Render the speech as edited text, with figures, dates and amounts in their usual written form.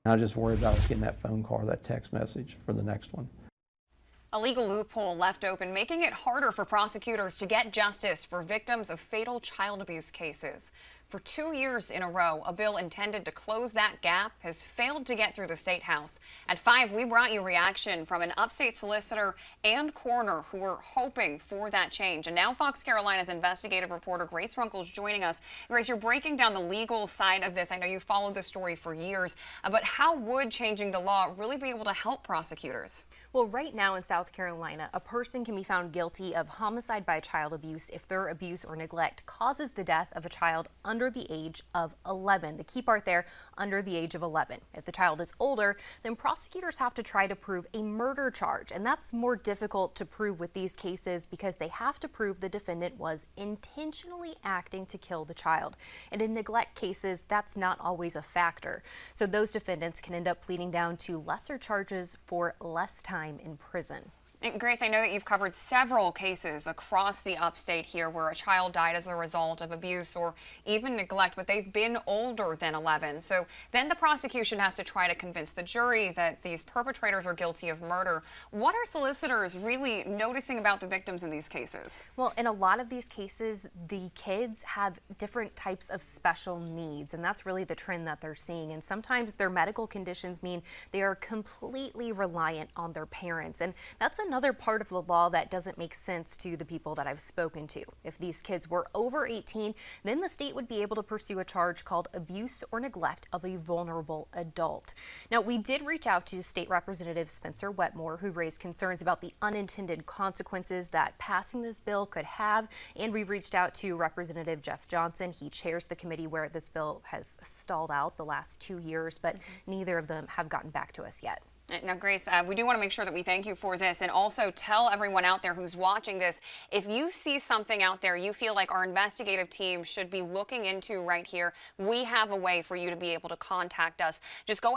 I just worry about us getting that phone call or that text message for the next one. A legal loophole left open, making it harder for prosecutors to get justice for victims of fatal child abuse cases. For 2 years in a row, a bill intended to close that gap has failed to get through the State House. At 5, we brought you reaction from an upstate solicitor and coroner who were hoping for that change. And now Fox Carolina's investigative reporter Grace Runkel is joining us. Grace, you're breaking down the legal side of this. I know you followed the story for years, but how would changing the law really be able to help prosecutors? Well, right now in South Carolina, a person can be found guilty of homicide by child abuse if their abuse or neglect causes the death of a child under the age of 11. The key part there, under the age of 11. If the child is older, then prosecutors have to try to prove a murder charge, and that's more difficult to prove with these cases because they have to prove the defendant was intentionally acting to kill the child. And in neglect cases, that's not always a factor. So those defendants can end up pleading down to lesser charges for less time in prison. And Grace, I know that you've covered several cases across the upstate here where a child died as a result of abuse or even neglect, but they've been older than 11. So then the prosecution has to try to convince the jury that these perpetrators are guilty of murder. What are solicitors really noticing about the victims in these cases? Well, in a lot of these cases, the kids have different types of special needs, and that's really the trend that they're seeing. And sometimes their medical conditions mean they are completely reliant on their parents. And that's another part of the law that doesn't make sense to the people that I've spoken to. If these kids were over 18, then the state would be able to pursue a charge called abuse or neglect of a vulnerable adult. Now, we did reach out to State Representative Spencer Wetmore, who raised concerns about the unintended consequences that passing this bill could have, and we reached out to Representative Jeff Johnson. He chairs the committee where this bill has stalled out the last 2 years, but neither of them have gotten back to us yet. Now, Grace, we do want to make sure that we thank you for this and also tell everyone out there who's watching this, if you see something out there you feel like our investigative team should be looking into right here, we have a way for you to be able to contact us. Just go